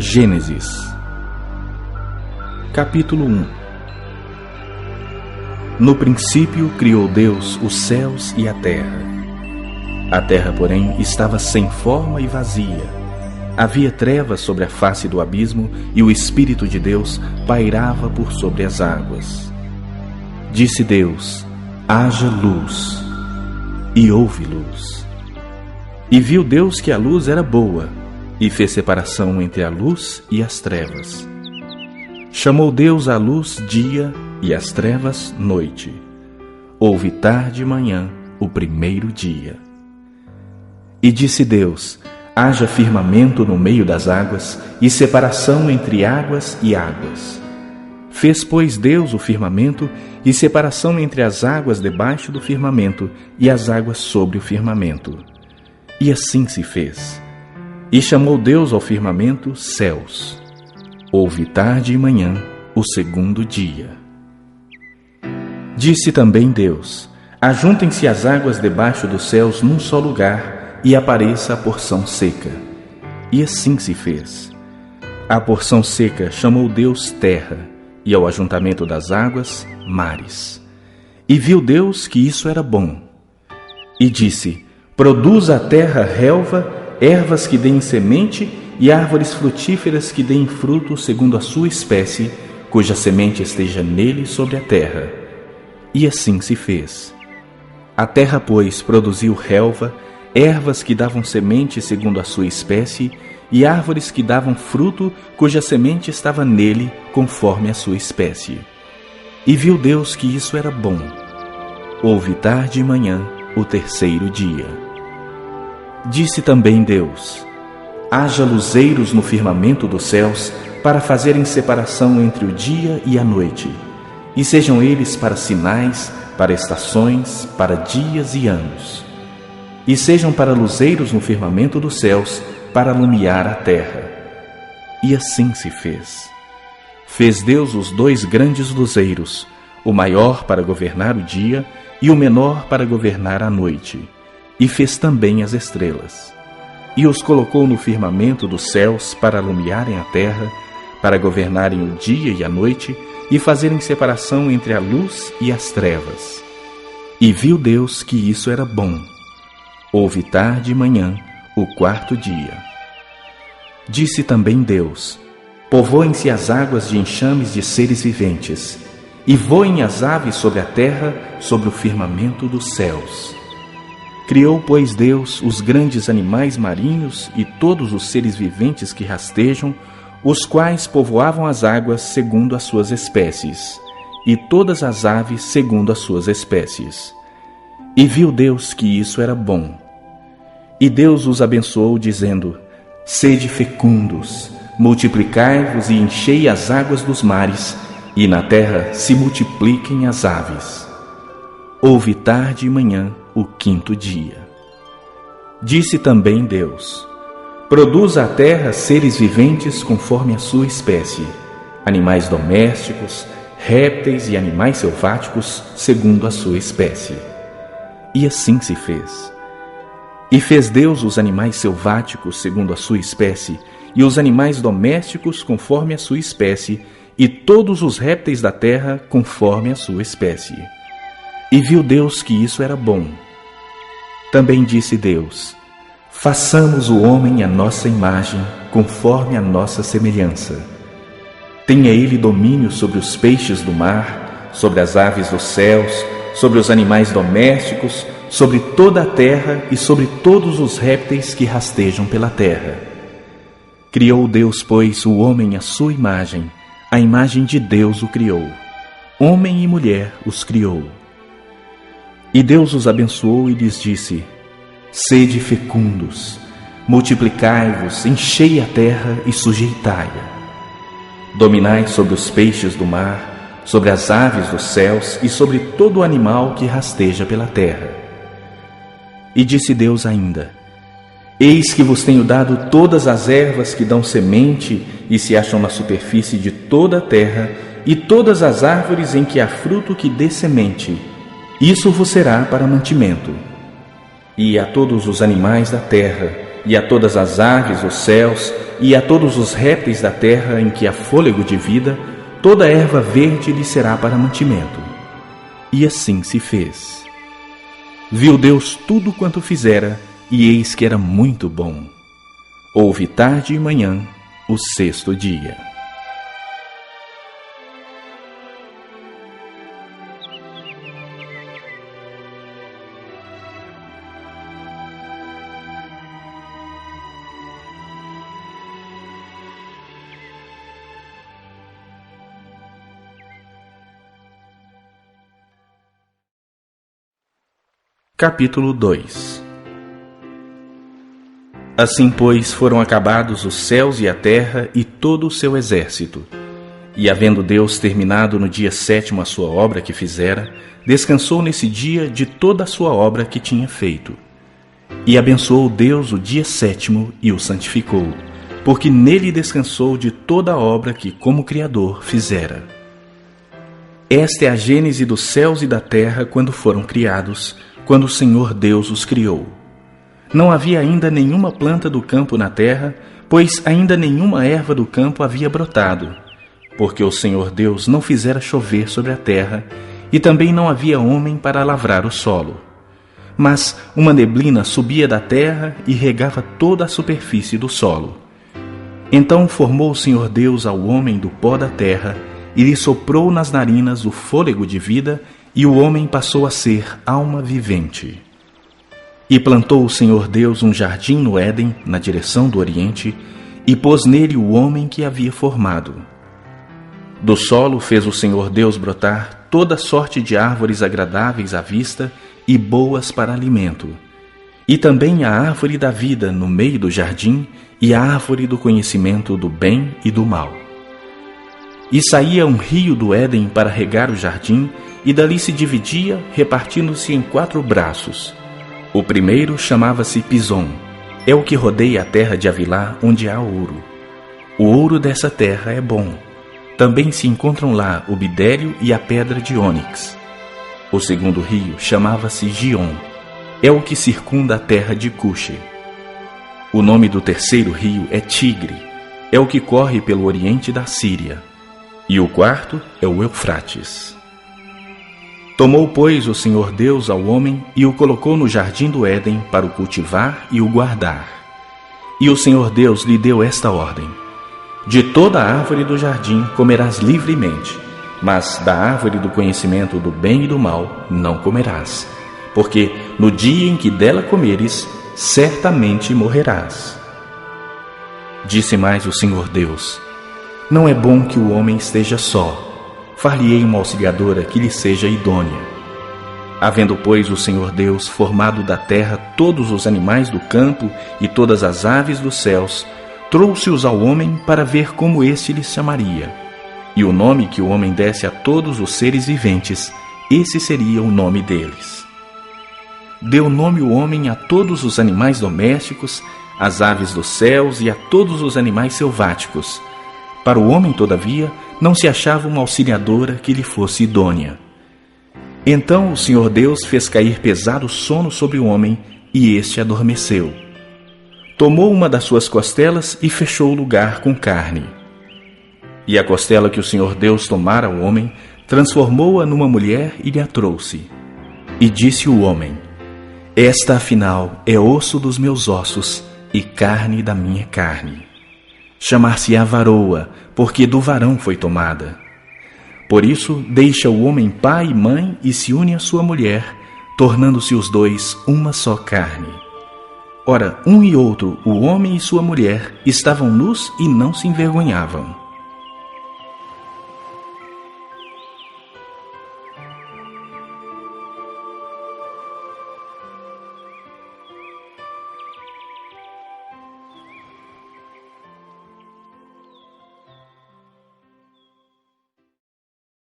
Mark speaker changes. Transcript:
Speaker 1: Gênesis, capítulo 1. No princípio criou Deus os céus e a terra. A terra, porém, estava sem forma e vazia. Havia trevas sobre a face do abismo, e o Espírito de Deus pairava por sobre as águas. Disse Deus: haja luz. E houve luz. E viu Deus que a luz era boa, e fez separação entre a luz e as trevas. Chamou Deus a luz dia, e as trevas noite. Houve tarde e manhã, o primeiro dia. E disse Deus: haja firmamento no meio das águas, e separação entre águas e águas. Fez, pois, Deus o firmamento, e separação entre as águas debaixo do firmamento e as águas sobre o firmamento. E assim se fez. E chamou Deus ao firmamento céus. Houve tarde e manhã, o segundo dia. Disse também Deus: ajuntem-se as águas debaixo dos céus num só lugar, e apareça a porção seca. E assim se fez. A porção seca chamou Deus terra, e ao ajuntamento das águas, mares. E viu Deus que isso era bom. E disse: produza a terra relva, ervas que deem semente, e árvores frutíferas que deem fruto segundo a sua espécie, cuja semente esteja nele sobre a terra. E assim se fez. A terra, pois, produziu relva, ervas que davam semente segundo a sua espécie, e árvores que davam fruto, cuja semente estava nele, conforme a sua espécie. E viu Deus que isso era bom. Houve tarde e manhã, o terceiro dia. Disse também Deus: haja luzeiros no firmamento dos céus, para fazerem separação entre o dia e a noite, e sejam eles para sinais, para estações, para dias e anos. E sejam para luzeiros no firmamento dos céus, para alumiar a terra. E assim se fez. Fez Deus os dois grandes luzeiros, o maior para governar o dia e o menor para governar a noite. E fez também as estrelas. E os colocou no firmamento dos céus para alumiarem a terra, para governarem o dia e a noite, e fazerem separação entre a luz e as trevas. E viu Deus que isso era bom. Houve tarde e manhã, o quarto dia. Disse também Deus: povoem-se as águas de enxames de seres viventes, e voem as aves sobre a terra, sobre o firmamento dos céus. Criou, pois, Deus os grandes animais marinhos e todos os seres viventes que rastejam, os quais povoavam as águas segundo as suas espécies, e todas as aves segundo as suas espécies. E viu Deus que isso era bom. E Deus os abençoou, dizendo: sede fecundos, multiplicai-vos e enchei as águas dos mares, e na terra se multipliquem as aves. Houve tarde e manhã, o quinto dia. Disse também Deus: produza a terra seres viventes conforme a sua espécie, animais domésticos, répteis e animais selváticos segundo a sua espécie. E assim se fez. E fez Deus os animais selváticos segundo a sua espécie, e os animais domésticos conforme a sua espécie, e todos os répteis da terra conforme a sua espécie. E viu Deus que isso era bom. Também disse Deus: façamos o homem à nossa imagem, conforme a nossa semelhança. Tenha ele domínio sobre os peixes do mar, sobre as aves dos céus, sobre os animais domésticos, sobre toda a terra e sobre todos os répteis que rastejam pela terra. Criou Deus, pois, o homem à sua imagem, a imagem de Deus o criou. Homem e mulher os criou. E Deus os abençoou e lhes disse: sede fecundos, multiplicai-vos, enchei a terra e sujeitai-a. Dominai sobre os peixes do mar, sobre as aves dos céus e sobre todo o animal que rasteja pela terra. E disse Deus ainda: eis que vos tenho dado todas as ervas que dão semente e se acham na superfície de toda a terra, e todas as árvores em que há fruto que dê semente. Isso vos será para mantimento. E a todos os animais da terra, e a todas as aves dos céus, e a todos os répteis da terra em que há fôlego de vida, toda erva verde lhe será para mantimento. E assim se fez. Viu Deus tudo quanto fizera, e eis que era muito bom. Houve tarde e manhã, o sexto dia. Capítulo 2. Assim, pois, foram acabados os céus e a terra e todo o seu exército. E, havendo Deus terminado no dia 7º a sua obra que fizera, descansou nesse dia de toda a sua obra que tinha feito. E abençoou Deus o dia 7º e o santificou, porque nele descansou de toda a obra que, como Criador, fizera. Esta é a gênese dos céus e da terra quando foram criados, quando o Senhor Deus os criou. Não havia ainda nenhuma planta do campo na terra, pois ainda nenhuma erva do campo havia brotado, porque o Senhor Deus não fizera chover sobre a terra, e também não havia homem para lavrar o solo. Mas uma neblina subia da terra e regava toda a superfície do solo. Então formou o Senhor Deus ao homem do pó da terra, e lhe soprou nas narinas o fôlego de vida, e o homem passou a ser alma vivente. E plantou o Senhor Deus um jardim no Éden, na direção do Oriente, e pôs nele o homem que havia formado. Do solo fez o Senhor Deus brotar toda sorte de árvores agradáveis à vista e boas para alimento, e também a árvore da vida no meio do jardim e a árvore do conhecimento do bem e do mal. E saía um rio do Éden para regar o jardim, e dali se dividia, repartindo-se em 4 braços. O primeiro chamava-se Pison, é o que rodeia a terra de Avilá, onde há ouro. O ouro dessa terra é bom. Também se encontram lá o bidélio e a pedra de ônix. O segundo rio chamava-se Gion, é o que circunda a terra de Cuxi. O nome do terceiro rio é Tigre, é o que corre pelo oriente da Síria. E o quarto é o Eufrates. Tomou, pois, o Senhor Deus ao homem e o colocou no jardim do Éden para o cultivar e o guardar. E o Senhor Deus lhe deu esta ordem: de toda a árvore do jardim comerás livremente, mas da árvore do conhecimento do bem e do mal não comerás, porque no dia em que dela comeres, certamente morrerás. Disse mais o Senhor Deus: não é bom que o homem esteja só. Far-lhe-ei uma auxiliadora que lhe seja idônea. Havendo, pois, o Senhor Deus formado da terra todos os animais do campo e todas as aves dos céus, trouxe-os ao homem para ver como este lhes chamaria. E o nome que o homem desse a todos os seres viventes, esse seria o nome deles. Deu nome o homem a todos os animais domésticos, às aves dos céus e a todos os animais selváticos. Para o homem, todavia, não se achava uma auxiliadora que lhe fosse idônea. Então o Senhor Deus fez cair pesado sono sobre o homem, e este adormeceu. Tomou uma das suas costelas e fechou o lugar com carne. E a costela que o Senhor Deus tomara ao homem, transformou-a numa mulher e lhe a trouxe. E disse o homem: esta, afinal, é osso dos meus ossos e carne da minha carne. Chamar-se-á varoa, porque do varão foi tomada. Por isso, deixa o homem pai e mãe e se une à sua mulher, tornando-se os dois uma só carne. Ora, um e outro, o homem e sua mulher, estavam nus e não se envergonhavam.